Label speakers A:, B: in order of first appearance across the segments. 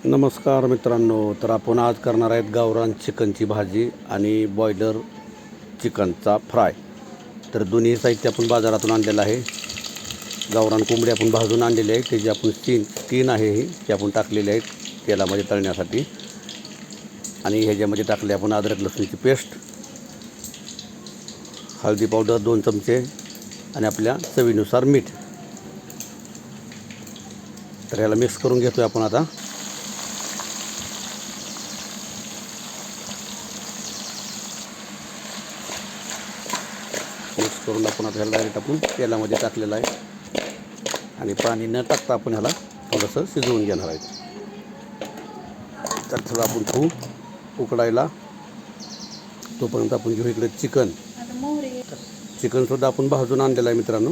A: नमस्कार मित्रांनो. तर आपण आज करणार आहेत गावरान चिकनची भाजी आणि बॉयलर चिकनचा फ्राय. तर दोन्ही साहित्य आपण बाजारातून आणलेलं आहे. गावरान कोंबडी आपण भाजून आणलेली आहे, त्याची आपण स्किन आहे ही ती आपण टाकलेली आहे तेलामध्ये तळण्यासाठी. आणि ह्याच्यामध्ये टाकले आपण अद्रक लसूणची पेस्ट, हळदी पावडर 2 चमचे आणि आपल्या चवीनुसार मीठ. तर ह्याला मिक्स करून घेतो आपण आता. मिक्स करून आपण आता ह्याला डायरेक्ट आपण तेलामध्ये टाकलेलं आहे आणि पाणी न टाकता आपण ह्याला थोडंसं शिजवून घेणार आहे. तर थोडं आपण ठेवू उकडायला. तोपर्यंत आपण घेऊ इकडे चिकनसुद्धा आपण भाजून आणलेलं आहे मित्रांनो.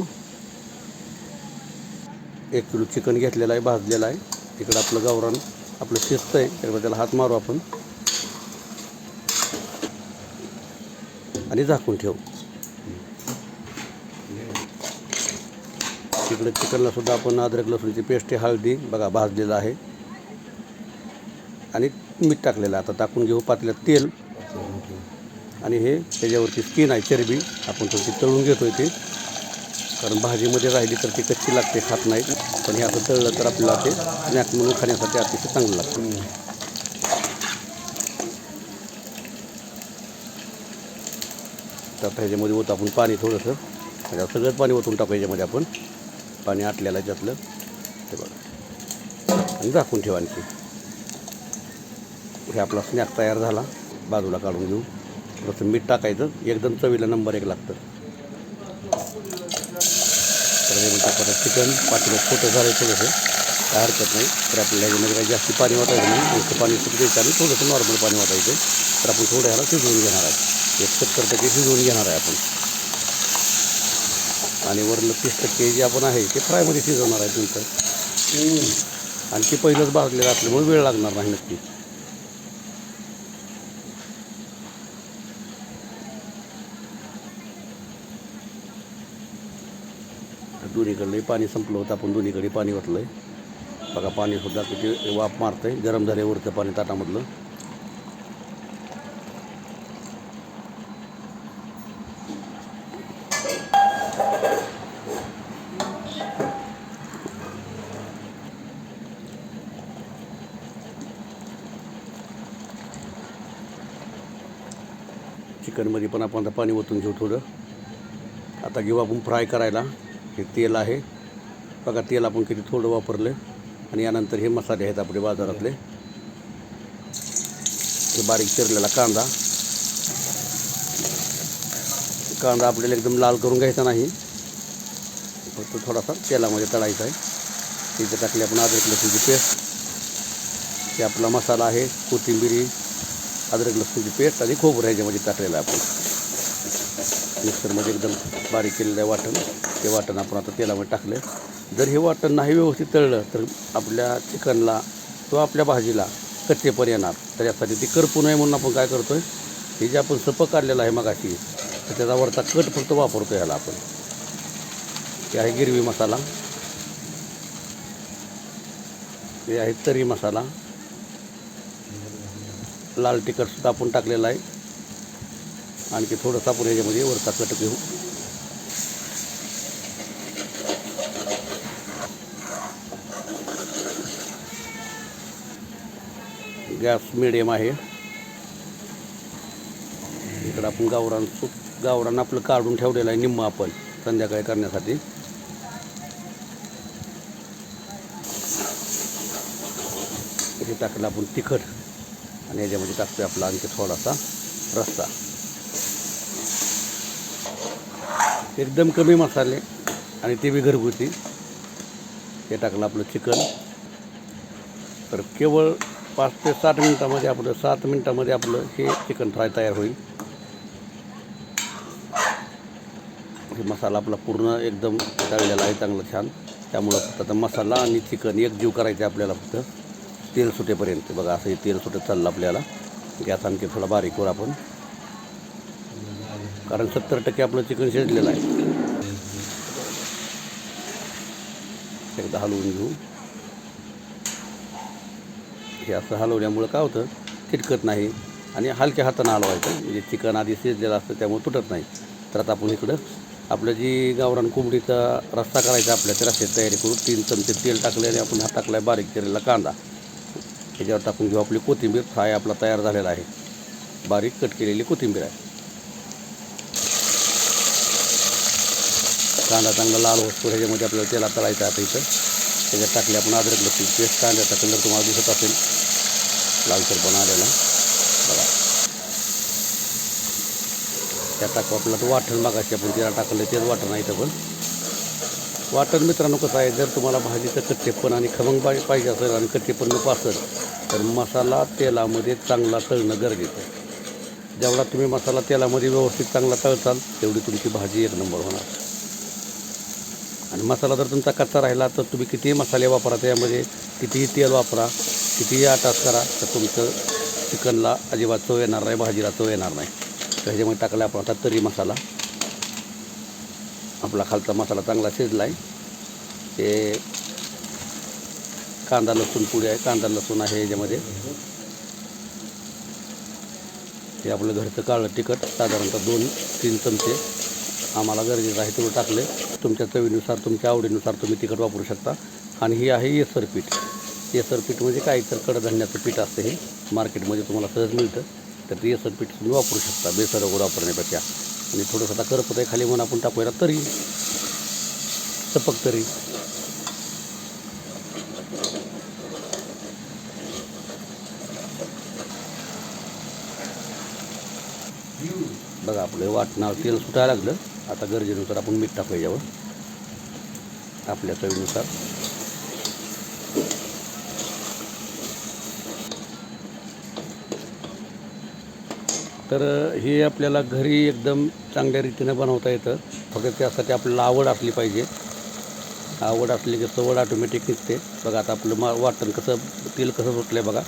A: 1 किलो चिकन घेतलेलं आहे, भाजलेलं आहे. इकडं आपलं गावरान आपलं शिजतं आहे, त्यामुळे त्याला हात मारू आपण आणि झाकून ठेवू. इकडे चिकनला सुद्धा आपण अद्रक लसूणची पेस्ट, हळदी बघा भाजलेलं आहे आणि मीठ टाकलेलं आहे. आता टाकून घेऊ पातेल्यात तेल आणि हे त्याच्यावरती स्किन आहे चरबी आपण थोडी तळून घेतो आहे ते, कारण भाजीमध्ये राहिली तर ती कच्ची लागते, खात नाही. पण हे असं तळलं तर आपल्याला ते स्नॅक म्हणून खाण्यासाठी अतिशय चांगलं लागतं. तर आता ह्याच्यामध्ये होतं आपण पाणी थोडंसं, ह्याच्यावर सगळंच पाणी ओतून टाकू. ह्याच्यामध्ये आपण पाणी आटलेलं आहे त्यातलं ते बघा आणि झाकून ठेवा. आणखी हे आपला स्नॅक तयार झाला, बाजूला काढून घेऊ. थोडंसं मीठ टाकायचं, एकदम चवीला नंबर 1 लागतं. तर हे म्हणतात परत चिकन पातेल्यात छोटं झालं थोडंसं, काय हरकत नाही. तर आपल्याला ह्याच्यामध्ये काही जास्त पाणी वाटायचं नाही, थोडंसं पाणी सुट द्यायचं आणि थोडंसं नॉर्मल पाणी वाटायचं. तर आपण थोडं ह्याला शिजवून घेणार आहे, 70% शिजवून घेणार आहे आपण. आणि वरलं 30% जे आपण आहे ते फ्रायमध्ये शिजवणार आहे नंतर. आणि ते पहिलंच भाजलेलं असल्यामुळे वेळ लागणार नाही नक्की. दोन्हीकडलंही पाणी संपलं होतं, आपण दोन्हीकडे पाणी ओतलं आहे बघा. पाणीसुद्धा किती वाफ मारतं आहे, गरम झाल्यावरचं पाणी ताटामधलं. चिकनमध्ये पण आपण आता पाणी ओतून घेऊ थोडं. आता घेऊ आपण फ्राय करायला. हे तेल आहे बघा, तेल आपण किती थोडं वापरलं. आणि यानंतर हे मसाले आहेत आपले बाजारातले. हे बारीक चिरलेला कांदा आपल्याला एकदम लाल करून घ्यायचा नाही, फक्त थोडासा तेलामध्ये तळायचा आहे. तिथे टाकले आपण अद्रक लसूणची पेस्ट. हे आपला मसाला आहे, कोथिंबिरी, अद्रक लसूणची पेस्ट आणि खोबरं ह्याच्यामध्ये टाकलेलं आहे आपण. मिक्सरमध्ये एकदम बारीक केलेलं आहे वाटण. ते वाटण आपण आता तेलामध्ये टाकलं. जर हे वाटण नाही व्यवस्थित तळलं तर आपल्या चिकनला किंवा आपल्या भाजीला कच्चेपण येणार. तर यासाठी ती करपू नये म्हणून आपण काय करतो आहे, हे जे आपण सपक काढलेलं आहे मगाशी, तर त्याचा वरचा कट फक्त वापरतो ह्याला आपण. हे आहे गिरवी मसाला, हे आहे तरी मसाला, लाल तिखटसुद्धा आपण टाकलेलं आहे. आणखी थोडंसं आपण ह्याच्यामध्ये वरचा कट घेऊ. गॅस मिडियम आहे. इकडं आपण गावरान आपलं काढून ठेवलेलं आहे निम्मं आपण संध्याकाळी करण्यासाठी. हे टाकलं आपण तिखट आणि ह्याच्यामध्ये टाकतो आपला आणखी थोडासा रस्सा. एकदम कमी मसाले आणि ते बी घरगुती. हे टाकलं आपलं चिकन. तर केवळ 5 ते 7 मिनटामध्ये आपलं 7 मिनटामध्ये आपलं हे चिकन फ्राय तयार होईल. हे मसाला आपला पूर्ण एकदम तळलेला आहे चांगलं छान. त्यामुळं फक्त आता मसाला आणि चिकन एकजीव करायचं आहे आपल्याला, फक्त तेल सुटेपर्यंत. बघा असं हे तेल सुटत चाललं आपल्याला. गॅस आणखी थोडा बारीक करू आपण, कारण 70% आपलं चिकन शिजलेलं आहे. एकदा हलवून घेऊ. हे असं हलवल्यामुळं काय होतं, चिटकत नाही आणि हलक्या हातानं हलवायचं. म्हणजे चिकन आधी शिजलेलं असतं त्यामुळे तुटत नाही. तर आता आपण इकडं आपलं जी गावरान कोंबडीचा रस्सा करायचा आपल्या त्या रस्स्याची तयारी करू. 3 चमचे तेल टाकले आणि आपण हा टाकला आहे बारीक चिरलेला कांदा. ह्याच्यावर टाकून घेऊ आपली कोथिंबीर. फ्राय आपला तयार झालेला आहे, बारीक कट केलेली कोथिंबीर आहे. कांदा चांगला लाल होतो ह्याच्यामध्ये आपल्याला तेलात तळायचं. आता इथं त्याच्यात टाकले आपण अद्रक लसूण पेस्ट. कांद्याचा कलर तुम्हाला दिसत असेल लालसरपणा आलेला बघा. त्यात टाकू आपलं तर वाटण मागाशी आपण तिला टाकलं तेच वाटण आहे. इथं पण वाटण मित्रांनो कसं आहे, जर तुम्हाला भाजीचं कच्चेपण आणि खमंग पाहिजे असेल आणि कच्चेपण नको असेल तर मसाला तेलामध्ये चांगला तळणं गरजेचं आहे. जेवढा तुम्ही मसाला तेलामध्ये व्यवस्थित चांगला तळताल तेवढी तुमची भाजी एक नंबर होणार. आणि मसाला जर तुमचा कच्चा राहिला तर तुम्ही कितीही मसाले वापरा, त्यामध्ये कितीही तेल वापरा, कितीही आटास करा, तर तुमचं चिकनला अजिबात चव येणार नाही, भाजीला चव येणार नाही. तर ह्याच्यामध्ये टाकला आपण आता तरी मसाला. आपला खालचा मसाला चांगला शिजला आहे. हे कांदा लसूण पुडी आहे, कांदा लसूण आहे ह्याच्यामध्ये. हे आपलं घरचं काळं तिखट साधारणतः 2-3 चमचे आम्हाला गरजेचं आहे तेवढं टाकले. तुमच्या चवीनुसार तुमच्या आवडीनुसार तुम्ही तिखट वापरू शकता. आणि ही आहे येसर पीठ. येसर पीठ म्हणजे काय तर कडधान्याचं पीठ असतं, हे मार्केटमध्ये तुम्हाला सहज मिळतं. तर ते येसर पीठ तुम्ही वापरू शकता बेसन वगैरे वापरण्यापेक्षा. आणि थोडंसं आता करपत आहे खाली म्हणून आपण टाकूया तरी, सपक तरी. बघा आपलं वाटणावर तेल सुटायला लागलं. आता गरजेनुसार आपण मीठ टाकू याच्यावर आपल्या चवीनुसार. तर हे आपल्याला घरी एकदम चांगल्या रीतीनं बनवता येतं. फक्त त्यासाठी आपल्याला आवड असली पाहिजे. आवड असली की सवड ऑटोमॅटिक निघते. बघा आता आपलं वाटण कसं, तेल कसं सुटलं आहे बघा.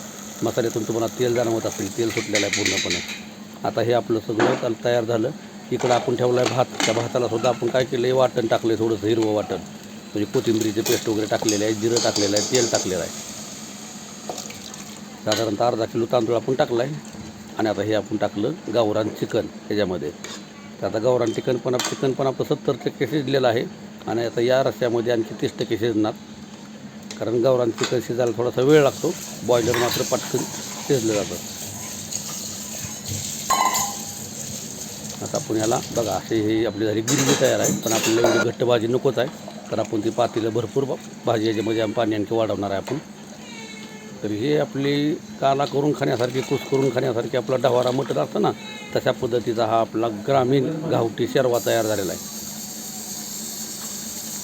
A: मसाल्यातून तुम्हाला तेल जाणवत असेल, तेल सुटलेलं आहे पूर्णपणे. आता हे आपलं सगळं तयार झालं. इकडं आपण ठेवलं आहे भात. त्या भाताला सुद्धा आपण काय केलं आहे, वाटण टाकलं आहे, थोडंसं हिरवं वाटण. म्हणजे कोथिंबीरीचे पेस्ट वगैरे टाकलेले आहे, जिरं टाकलेलं आहे, तेल टाकलेलं आहे. साधारणतः अर्धा किलो तांदूळ आपण टाकला आहे. आणि आता हे आपण टाकलं गावरान चिकन ह्याच्यामध्ये. तर आता गावरान चिकन पण आपलं 70% शिजलेलं आहे. आणि आता या रस्स्यामध्ये आणखी 30% शिजणार, कारण गावरान चिकन शिजायला थोडासा वेळ लागतो. बॉयलर मात्र पटकन शिजलं जातं. आता आपण याला बघा असे ही आपली झाली गिरवी तयार आहे. पण आपल्याला एवढी घट्ट भाजी नकोच आहे, तर आपण ती पातेलं भरपूर भाजी याच्यामध्ये पाणी आणखी वाढवणार आहे आपण. तर हे आपली काला करून खाण्यासारखी, कुस करून खाण्यासारखी आपला डवारा मटण असतं ना, तशा पद्धतीचा हा आपला ग्रामीण गावठी शेरवा तयार झालेला आहे.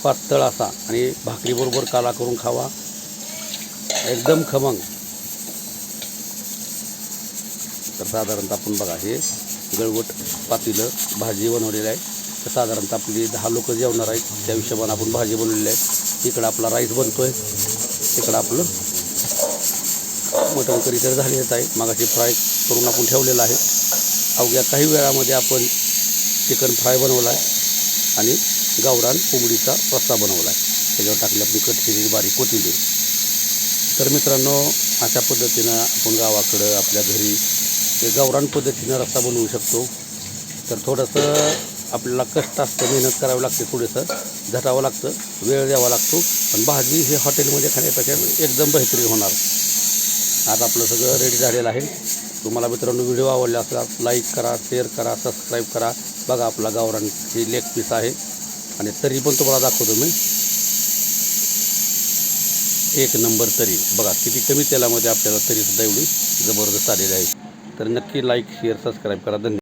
A: पातळ असा आणि भाकरीबरोबर काला करून खावा, एकदम खमंग. तर साधारणतः आपण बघा हे गळवट पातेलं भाजी बनवलेली आहे. तर साधारणतः आपली 10 लोक जेवणार आहेत, त्या हिशोबाने आपण भाजी बनवलेली आहे. इकडं आपला राईस बनतो आहे, इकडं आपलं मटण करी तर झालेच आहे. मागाशी फ्राय करून आपण ठेवलेलं आहे. अवघ्या काही वेळामध्ये आपण चिकन फ्राय बनवला आहे आणि गावरान कोंबडीचा रस्सा बनवला आहे. त्याच्यावर टाकली आपली कट केलेली बारीक कोथिंबीर. तर मित्रांनो, अशा पद्धतीनं आपण गावाकडं आपल्या घरी ते गावरान पद्धतीनं रस्सा बनवू शकतो. तर थोडंसं आपल्याला कष्ट असतं, मेहनत करावी लागते, थोडंसं झटावं लागतं, वेळ द्यावा लागतो. पण भाजी हे हॉटेलमध्ये खाण्यापेक्षा एकदम बेहतरीन होणार. आज आपलं सगळं रेडी झालेलं आहे. तुम्हाला मित्रांनो व्हिडिओ आवडला असल्यास लाईक करा, शेअर करा, सबस्क्राईब करा. बघा आपला गावरान ही लेग पीस आहे आणि तरी पण तुम्हाला दाखवतो मी, एक नंबर तरी. बघा किती कमी तेलामध्ये आपल्याला तरीसुद्धा एवढी जबरदस्त आलेली आहे. तर नक्की लाईक शेअर सबस्क्राईब करा. धन्यवाद.